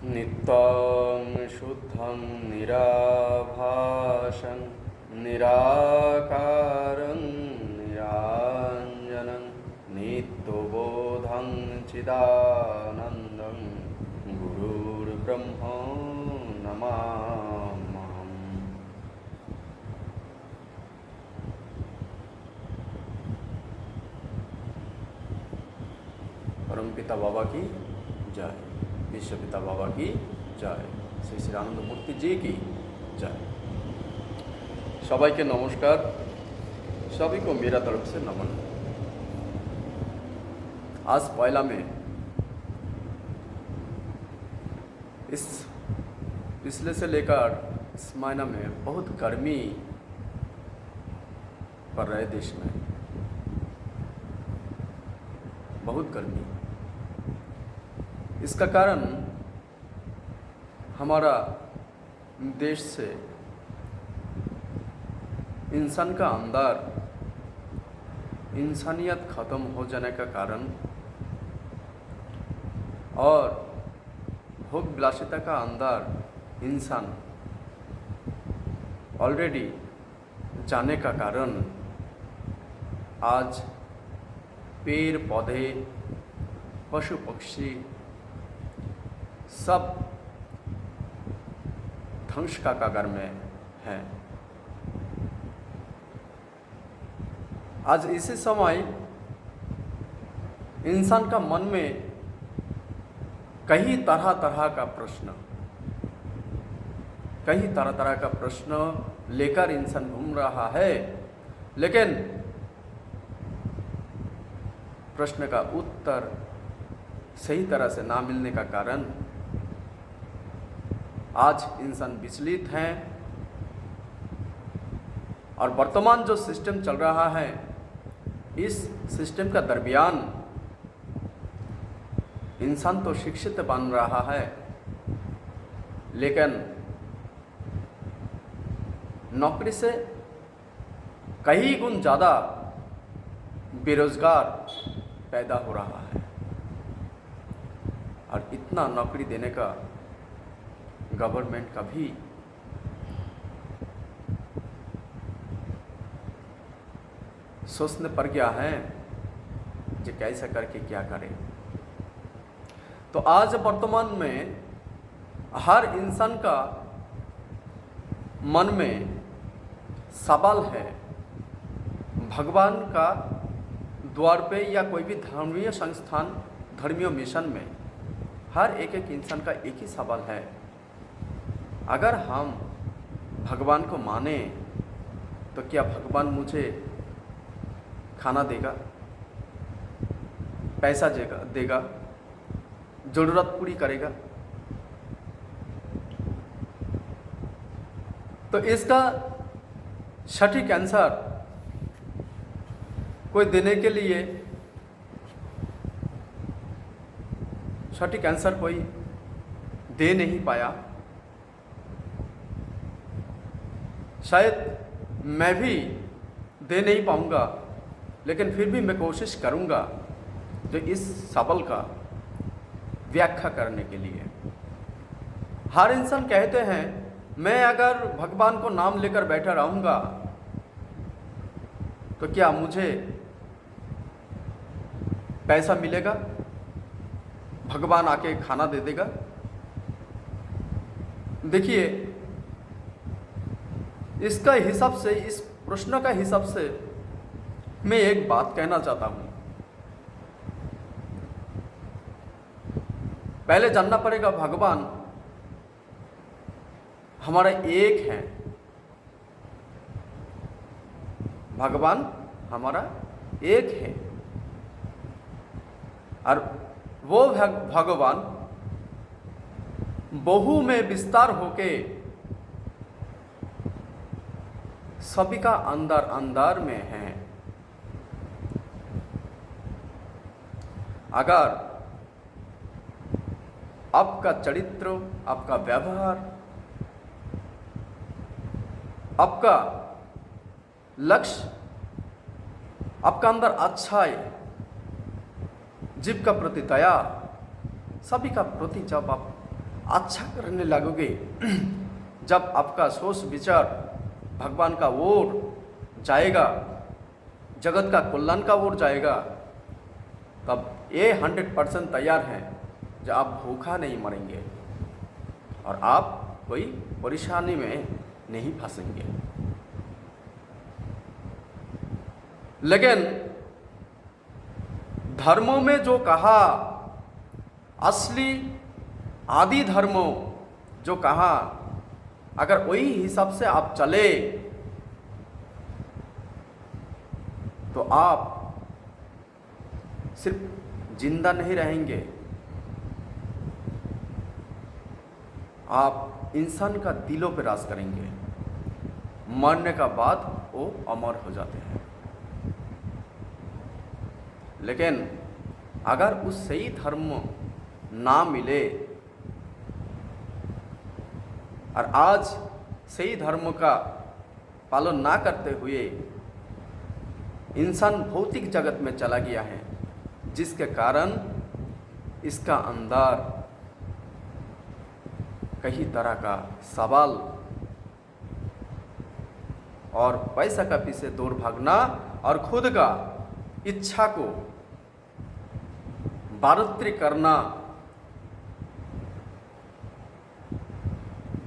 नित्यं शुद्धं निराभासं निराकारं निराञ्जनं नित्यबोधं चिदानन्दं गुरुर्ब्रह्मा नमाम्यहम्। परमपिता बाबा की जय, विश्व पिता बाबा की जय, श्री श्री आनंद मूर्ति जी की जय। सबाइके नमस्कार, सभी को मेरा तरफ से नमन। आज पहला में इस पिछले से लेकर इस महीना में बहुत गर्मी पड़ रहा है देश में, बहुत गर्मी। इसका कारण हमारा देश से इंसान का अंदर इंसानियत ख़त्म हो जाने का कारण और भोग विलासिता का अंदर इंसान ऑलरेडी जाने का कारण आज पेड़ पौधे पशु पक्षी सब ध्वंस का कगार में है। आज इसी समय इंसान का मन में कई तरह तरह का प्रश्न लेकर इंसान घूम रहा है, लेकिन प्रश्न का उत्तर सही तरह से ना मिलने का कारण आज इंसान विचलित हैं। और वर्तमान जो सिस्टम चल रहा है, इस सिस्टम का दरमियान इंसान तो शिक्षित बन रहा है, लेकिन नौकरी से कई गुण ज़्यादा बेरोजगार पैदा हो रहा है। और इतना नौकरी देने का गवर्नमेंट का भी सोचने पर गया है कि कैसा करके क्या करें। तो आज वर्तमान में हर इंसान का मन में सवाल है, भगवान का द्वार पे या कोई भी धर्मीय संस्थान धर्मीय मिशन में हर एक इंसान का एक ही सवाल है, अगर हम भगवान को माने तो क्या भगवान मुझे खाना देगा, पैसा देगा, ज़रूरत पूरी करेगा? तो इसका सटीक आंसर कोई देने के लिए सटीक आंसर कोई दे नहीं पाया। शायद मैं भी दे नहीं पाऊंगा, लेकिन फिर भी मैं कोशिश करूंगा जो इस सवाल का व्याख्या करने के लिए। हर इंसान कहते हैं मैं अगर भगवान को नाम लेकर बैठा रहूंगा तो क्या मुझे पैसा मिलेगा, भगवान आके खाना दे देगा? देखिए, इसका हिसाब से, इस प्रश्न का हिसाब से मैं एक बात कहना चाहता हूं। पहले जानना पड़ेगा भगवान हमारा एक है, भगवान हमारा एक है। और वो भगवान बहु में विस्तार होके सभी का अंदर अंदर में है। अगर आपका चरित्र, आपका व्यवहार, आपका लक्ष्य, आपका अंदर अच्छाई, जीव का प्रति दया, सभी का प्रति जब आप अच्छा करने लगोगे, जब आपका सोच विचार भगवान का ओर जाएगा, जगत का कल्याण का ओर जाएगा, तब ये 100% तैयार है जो आप भूखा नहीं मरेंगे और आप कोई परेशानी में नहीं फंसेंगे। लेकिन धर्मों में जो कहा, असली आदि धर्मों जो कहा, अगर वही हिसाब से आप चले तो आप सिर्फ जिंदा नहीं रहेंगे, आप इंसान का दिलों पे राज करेंगे। मरने का बाद वो अमर हो जाते हैं। लेकिन अगर उस सही धर्म ना मिले और आज सही धर्म का पालन ना करते हुए इंसान भौतिक जगत में चला गया है, जिसके कारण इसका अंदर कई तरह का सवाल और पैसा का पीछे दौड़ भागना और खुद का इच्छा को बढ़ोतरी करना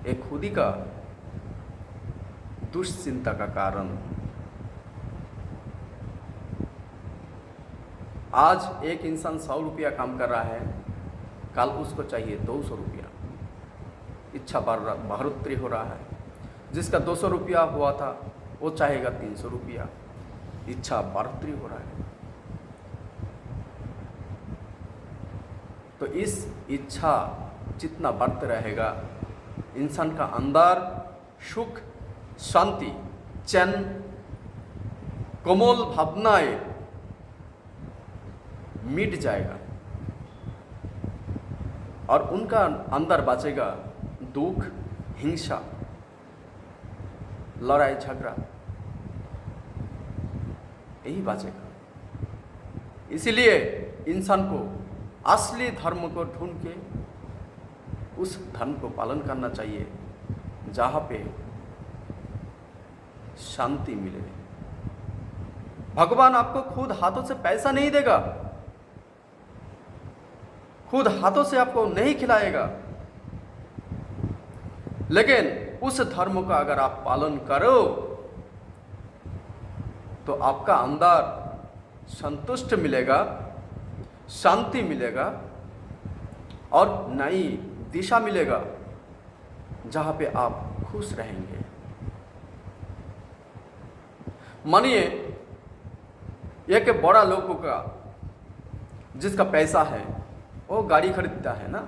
एक खुदी का दुश्चिंता का कारण। आज एक इंसान 100 रुपया काम कर रहा है, कल उसको चाहिए 200 रुपया, इच्छा बढ़ोतरी हो रहा है। जिसका 200 रुपया हुआ था वो चाहेगा 300 रुपया, इच्छा बढ़ोतरी हो रहा है। तो इस इच्छा जितना बढ़ते रहेगा, इंसान का अंदर सुख, शांति, चैन, कोमल भावनाएं मिट जाएगा और उनका अंदर बचेगा दुख, हिंसा, लड़ाई झगड़ा, यही बचेगा। इसीलिए इंसान को असली धर्म को ढूंढ के उस धर्म को पालन करना चाहिए जहाँ पे शांति मिले। भगवान आपको खुद हाथों से पैसा नहीं देगा, खुद हाथों से आपको नहीं खिलाएगा, लेकिन उस धर्म का अगर आप पालन करो तो आपका अंदर संतुष्ट मिलेगा, शांति मिलेगा और नई दिशा मिलेगा जहां पे आप खुश रहेंगे। मानिए एक बड़ा लोगों का जिसका पैसा है वो गाड़ी खरीदता है ना,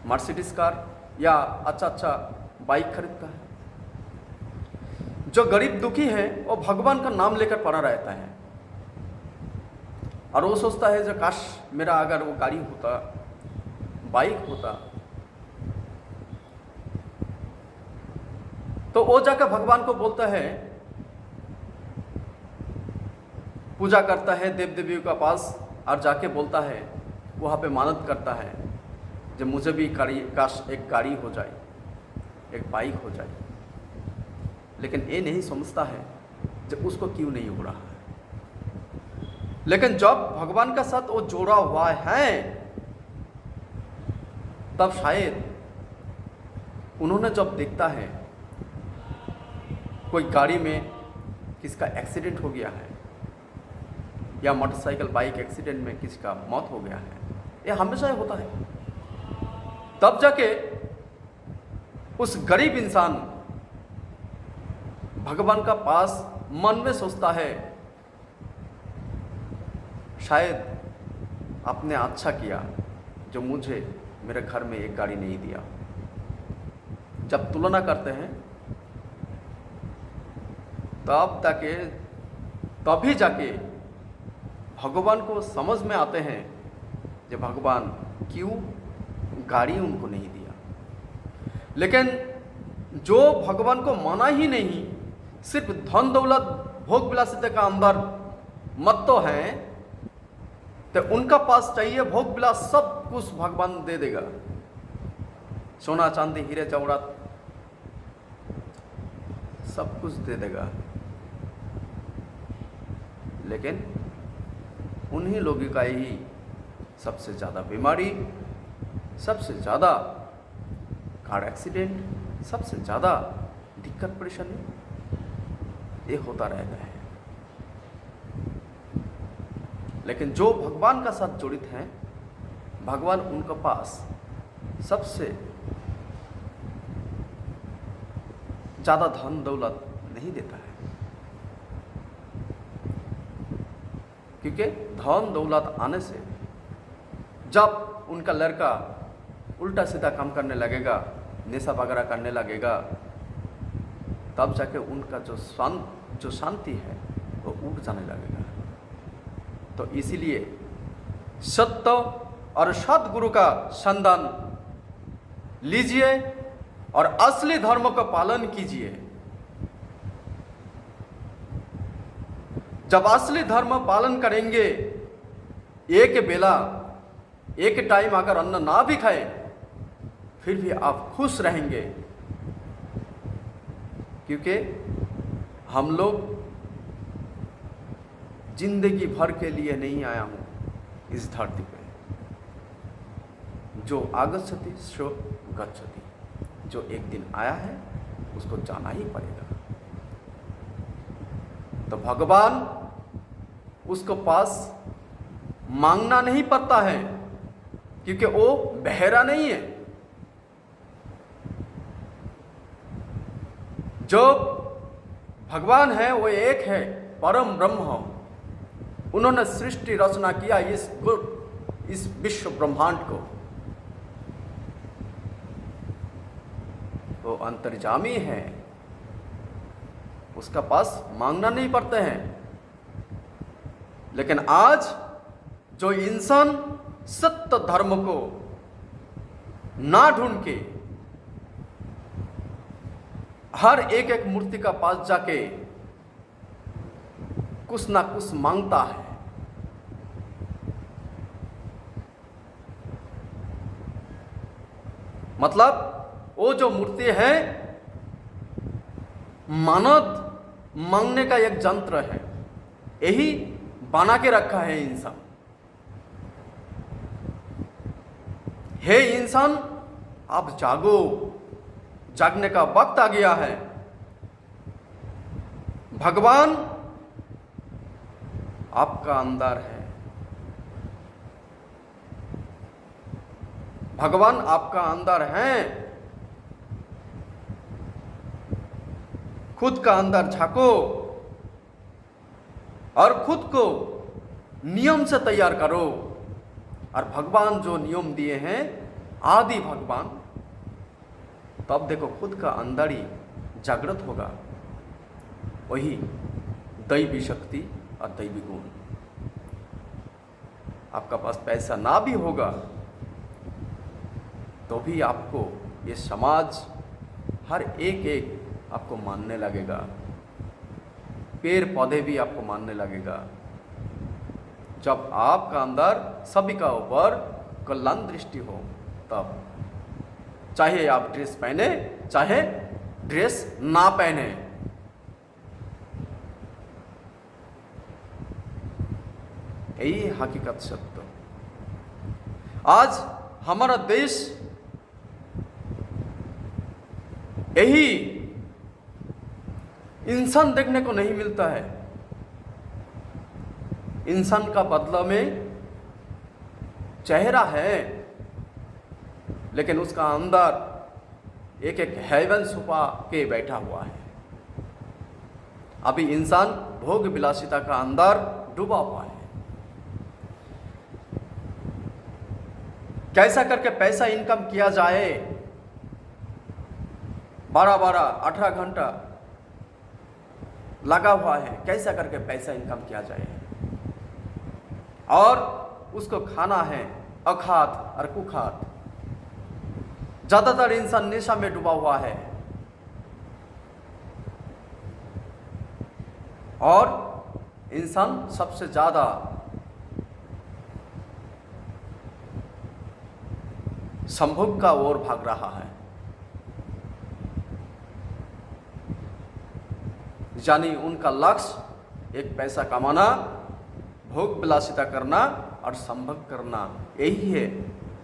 मर्सिडीज कार या अच्छा बाइक खरीदता है। जो गरीब दुखी है वो भगवान का नाम लेकर पड़ा रहता है और वो सोचता है जो काश मेरा अगर वो गाड़ी होता, बाइक होता, तो वो जाकर भगवान को बोलता है, पूजा करता है देव देवियों का पास और जाके बोलता है, वहाँ पे मानत करता है जब मुझे भी काश एक गाड़ी हो जाए, एक बाइक हो जाए। लेकिन ये नहीं समझता है जब उसको क्यों नहीं हो रहा है। लेकिन जब भगवान का साथ वो जोड़ा हुआ है तब शायद उन्होंने जब देखता है कोई गाड़ी में किसका एक्सीडेंट हो गया है या मोटरसाइकिल बाइक एक्सीडेंट में किसी का मौत हो गया है, ये हमेशा होता है, तब जाके उस गरीब इंसान भगवान का पास मन में सोचता है शायद आपने अच्छा किया जो मुझे मेरे घर में एक गाड़ी नहीं दिया। जब तुलना करते हैं तभी जाके भगवान को समझ में आते हैं कि भगवान क्यों गाड़ी उनको नहीं दिया। लेकिन जो भगवान को माना ही नहीं, सिर्फ धन दौलत भोग विलासिता का अंदर मत तो है, तो उनका पास चाहिए भोग विलास, सब कुछ भगवान दे देगा। सोना चांदी हीरे जवाहरात सब कुछ दे देगा, लेकिन उन्हीं लोगों का ही सबसे ज़्यादा बीमारी, सबसे ज़्यादा कार एक्सीडेंट, सबसे ज़्यादा दिक्कत परेशानी ये होता रहता है। लेकिन जो भगवान का साथ जुड़ित हैं, भगवान उनके पास सबसे ज़्यादा धन दौलत नहीं देता है, क्योंकि धन दौलत आने से जब उनका लड़का उल्टा सीधा काम करने लगेगा, नशा वगैरह करने लगेगा, तब जाके उनका जो शांति है वो उठ जाने लगेगा। तो इसीलिए सत्य और सद्गुरु का संधान लीजिए और असली धर्म का पालन कीजिए। जब असली धर्म पालन करेंगे, एक बेला एक टाइम अगर अन्न ना भी खाए फिर भी आप खुश रहेंगे, क्योंकि हम लोग जिंदगी भर के लिए नहीं आया हूं इस धरती पे। जो आगच्छति सो गच्छति, जो एक दिन आया है उसको जाना ही पड़ेगा। तो भगवान उसको पास मांगना नहीं पड़ता है, क्योंकि वो बहरा नहीं है। जो भगवान है वो एक है, परम ब्रह्म। उन्होंने सृष्टि रचना किया इस विश्व ब्रह्मांड को। वो अंतर्यामी है, उसका पास मांगना नहीं पड़ते हैं। लेकिन आज जो इंसान सत्य धर्म को ना ढूंढ के हर एक मूर्ति का पास जाके कुछ ना कुछ मांगता है, मतलब वो जो मूर्ति है मानव मांगने का एक यंत्र है, यही बना के रखा है इंसान। हे इंसान, आप जागो, जागने का वक्त आ गया है। भगवान आपका अंदर है, भगवान आपका अंदर है। खुद का अंदर झांको और खुद को नियम से तैयार करो। और भगवान जो नियम दिए हैं, आदि भगवान, तब देखो खुद का अंदर ही जागृत होगा, वही दैवी शक्ति और दैवी गुण। आपका पास पैसा ना भी होगा तो भी आपको ये समाज हर एक आपको मानने लगेगा, पेड़ पौधे भी आपको मानने लगेगा। जब आपका अंदर सभी का ऊपर कल्याण दृष्टि हो, तब चाहे आप ड्रेस पहने चाहे ड्रेस ना पहने, यही हकीकत सत्य। आज हमारा देश यही इंसान देखने को नहीं मिलता है। इंसान का बदला में चेहरा है, लेकिन उसका अंदर एक हेवन छुपा के बैठा हुआ है। अभी इंसान भोग विलासिता का अंदर डूबा हुआ है। कैसा करके पैसा इनकम किया जाए, 12-12, 18 घंटा लगा हुआ है, कैसा करके पैसा इनकम किया जाए। और उसको खाना है अखात और कुखात। ज्यादातर इंसान नशा में डूबा हुआ है और इंसान सबसे ज्यादा संभोग का ओर भाग रहा है, यानी उनका लक्ष्य एक पैसा कमाना, भोग विलासिता करना और संभोग करना, यही है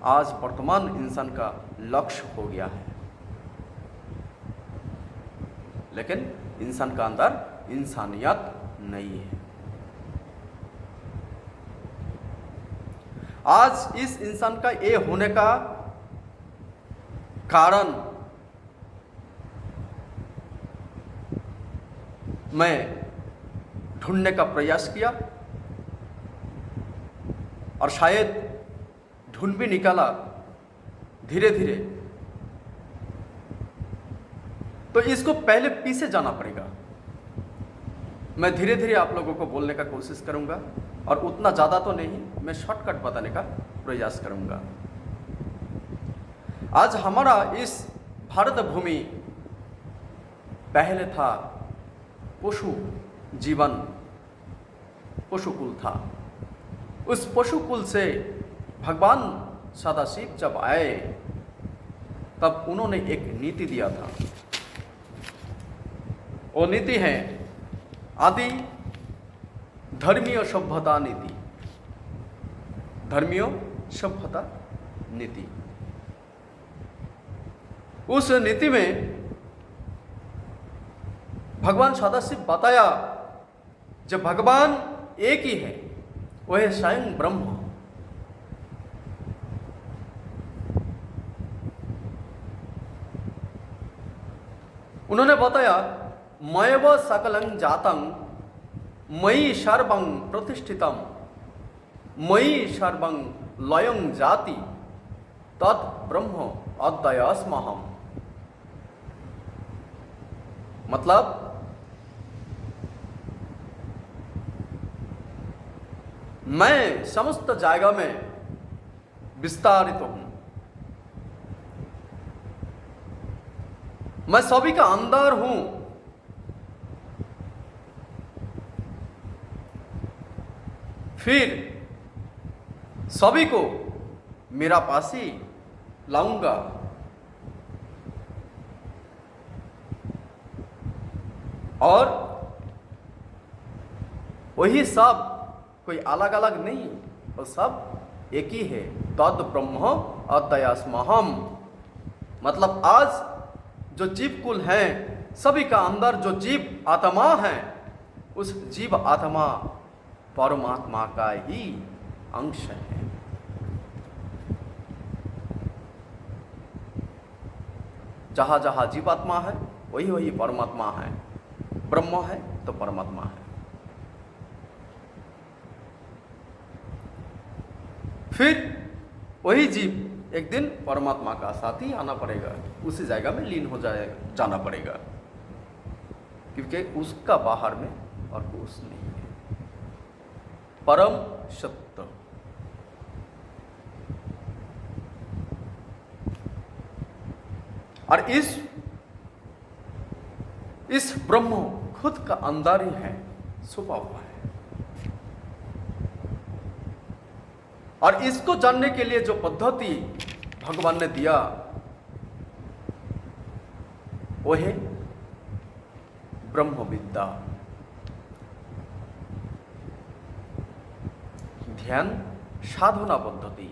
आज वर्तमान इंसान का लक्ष्य हो गया है। लेकिन इंसान का अंदर इंसानियत नहीं है। आज इस इंसान का ये होने का कारण मैं ढूंढने का प्रयास किया और शायद ढूंढ भी निकाला धीरे धीरे। तो इसको पहले पीछे जाना पड़ेगा। मैं धीरे धीरे आप लोगों को बोलने का कोशिश करूंगा और उतना ज़्यादा तो नहीं, मैं शॉर्टकट बताने का प्रयास करूंगा। आज हमारा इस भारत भूमि पहले था पशु जीवन, पशुकुल था। उस पशुकुल से भगवान सदाशिव जब आए तब उन्होंने एक नीति दिया था। वो नीति है आदि धर्मीय सभ्यता नीति। धर्मीय सभ्यता नीति, उस नीति में भगवान सदाशिव बताया जब भगवान एक ही है, वह है स्वयं ब्रह्म। उन्होंने बताया मयव सकलं जातं मयि सर्वं प्रतिष्ठितम मयि सर्वं लयं जाति तत् ब्रह्म अद्वयस्महम्। मतलब मैं समस्त जगह में विस्तारित हूं, मैं सभी का अंदर हूं। फिर सभी को मेरा पास ही लाऊंगा। और वही सब कोई अलग अलग नहीं, वो सब एक ही है। तद ब्रह्म अद्वयस्महम्। मतलब आज जो जीव कुल हैं, सभी का अंदर जो जीव आत्मा है, उस जीव आत्मा परमात्मा का ही अंश है। जहाँ जहाँ जीवात्मा है वही वही परमात्मा है। ब्रह्म है तो परमात्मा है। फिर वही जीव एक दिन परमात्मा का साथी आना पड़ेगा, उसी जगह में लीन हो जाना पड़ेगा, क्योंकि उसका बाहर में और कुछ नहीं है। परम सत्य। और इस ब्रह्म खुद का अंदर ही है, छुपा हुआ है। और इसको जानने के लिए जो पद्धति भगवान ने दिया वो है ब्रह्म विद्या, ध्यान साधना पद्धति,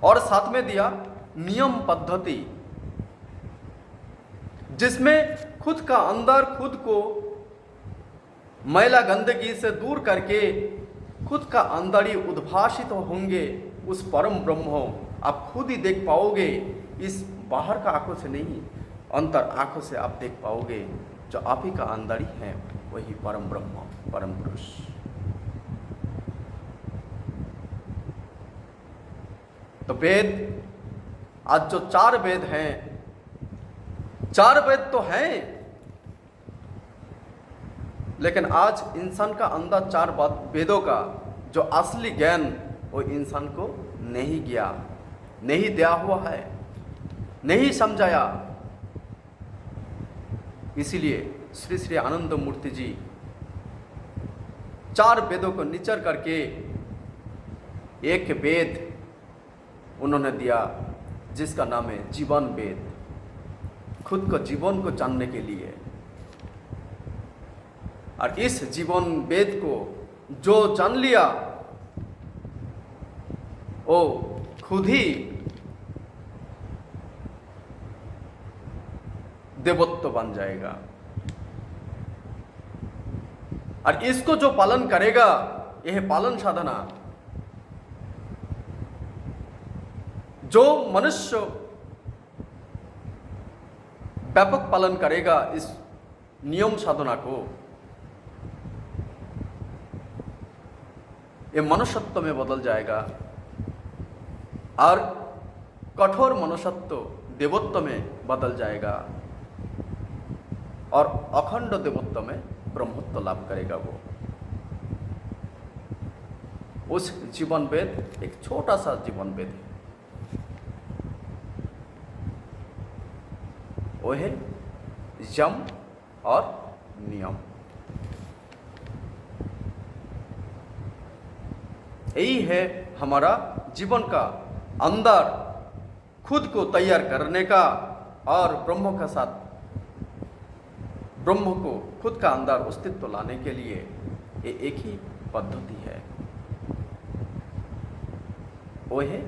और साथ में दिया नियम पद्धति, जिसमें खुद का अंदर खुद को मैला गंदगी से दूर करके खुद का अंदर ही उद्भासित होंगे उस परम ब्रह्म आप खुद ही देख पाओगे। इस बाहर का आंखों से नहीं, अंतर आंखों से आप देख पाओगे। जो आप ही का अंदर ही है वही परम ब्रह्म, परम पुरुष। तो वेद, आज जो 4 वेद हैं, 4 वेद तो हैं, लेकिन आज इंसान का अंदर 4 वेदों का जो असली ज्ञान वो इंसान को नहीं गया, नहीं दिया हुआ है, नहीं समझाया। इसीलिए श्री श्री आनंद मूर्ति जी 4 वेदों को निचर करके एक वेद उन्होंने दिया, जिसका नाम है जीवन वेद। खुद को, जीवन को जानने के लिए, और इस जीवन वेद को जो जान लिया वो खुद ही देवत्व बन जाएगा। और इसको जो पालन करेगा, यह पालन साधना, जो मनुष्य व्यापक पालन करेगा इस नियम साधना को, ये मनुष्यत्व में बदल जाएगा, और कठोर मनुष्यत्व देवत्व में बदल जाएगा, और अखंड देवत्व में ब्रह्मत्व लाभ करेगा। वो उस जीवन वेद एक छोटा सा जीवन वेद है, वो है यम और नियम। यही है हमारा जीवन का अंदर खुद को तैयार करने का, और ब्रह्म के साथ, ब्रह्म को खुद का अंदर अस्तित्व लाने के लिए ये एक ही पद्धति है, वो है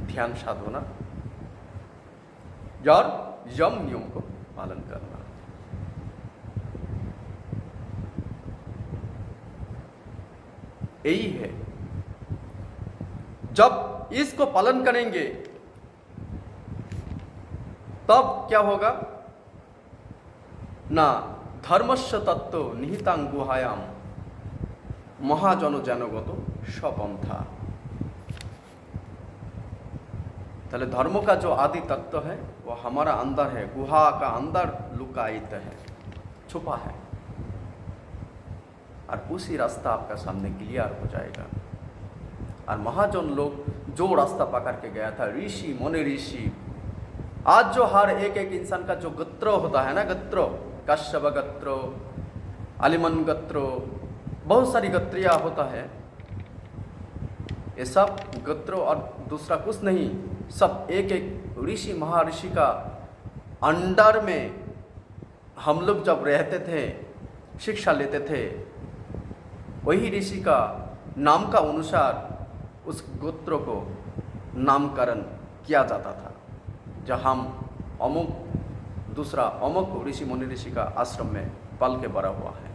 ध्यान साधना और यम नियम को पालन करना। यही है, जब इसको पालन करेंगे तब क्या होगा ना, धर्मस्य तत्व निहितां गुहायाम महाजन जनगत स्वपंथा। ताहले धर्म का जो आदि तत्व है वो हमारा अंदर है, गुहा का अंदर लुकायित है, छुपा है, और उसी रास्ता आपका सामने क्लियर हो जाएगा। और महाजन लोग जो रास्ता पकड़ के गया था, ऋषि मुनि ऋषि, आज जो हर एक इंसान का जो गोत्र होता है ना, गोत्र, कश्यप गोत्र, अलिमन गोत्र, बहुत सारी गोत्रियां होता है, ये सब गोत्र और दूसरा कुछ नहीं, सब एक एक ऋषि महर्षि का अंडर में हम लोग जब रहते थे, शिक्षा लेते थे, वही ऋषि का नाम का अनुसार उस गोत्र को नामकरण किया जाता था। जब हम अमुक, दूसरा अमुक ऋषि मुनि ऋषि का आश्रम में पल के बड़ा हुआ है।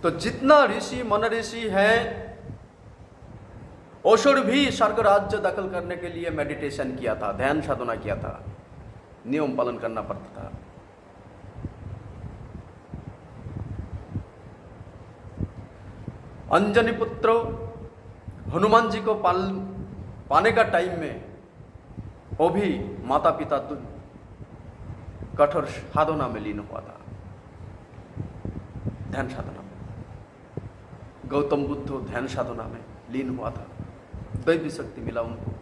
तो जितना ऋषि मुनि ऋषि हैं, असुर भी स्वर्ग राज्य दखल करने के लिए मेडिटेशन किया था, ध्यान साधना किया था, नियम पालन करना पड़ता था। अंजनी पुत्र हनुमान जी को पाने का टाइम में वो भी माता पिता कठोर साधना में लीन हुआ था, ध्यान साधना में। गौतम बुद्ध ध्यान साधना में लीन हुआ था, दैवी शक्ति मिला उनको।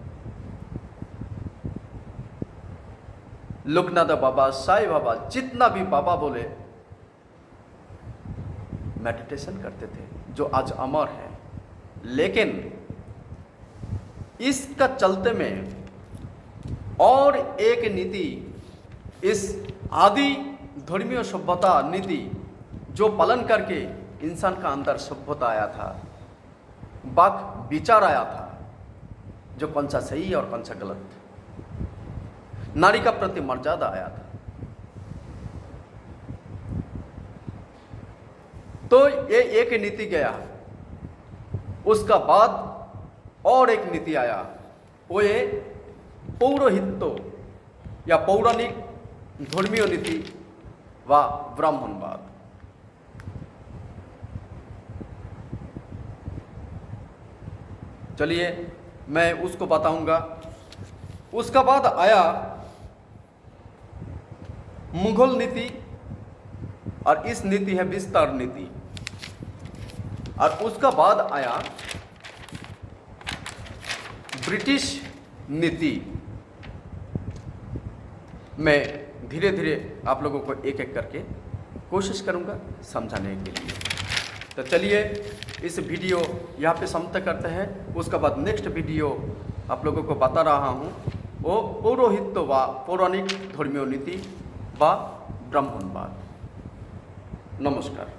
लोकनाथ बाबा, साईं बाबा, जितना भी बाबा बोले, मेडिटेशन करते थे, जो आज अमर है। लेकिन इसका चलते में और एक नीति, इस आदि धर्मीय सभ्यता नीति जो पालन करके इंसान का अंदर सभ्यता आया था, वाक विचार आया था, जो कौन सा सही और कौन सा गलत, नारी का प्रति मर्यादा आया था। तो ये एक नीति गया, उसका बाद और एक नीति आया, वो ये पौरोहित्य या पौराणिक धर्मीय नीति व ब्राह्मणवाद। चलिए मैं उसको बताऊंगा। उसका बाद आया मुगल नीति, और इस नीति है विस्तार नीति। और उसका बाद आया ब्रिटिश नीति। मैं धीरे धीरे आप लोगों को एक एक करके कोशिश करूंगा समझाने के लिए। तो चलिए इस वीडियो यहाँ पे समाप्त करते हैं। उसके बाद नेक्स्ट वीडियो आप लोगों को बता रहा हूँ वो पौरोहित्य व पौराणिक धर्मीय नीति व ब्राह्मणवाद। नमस्कार।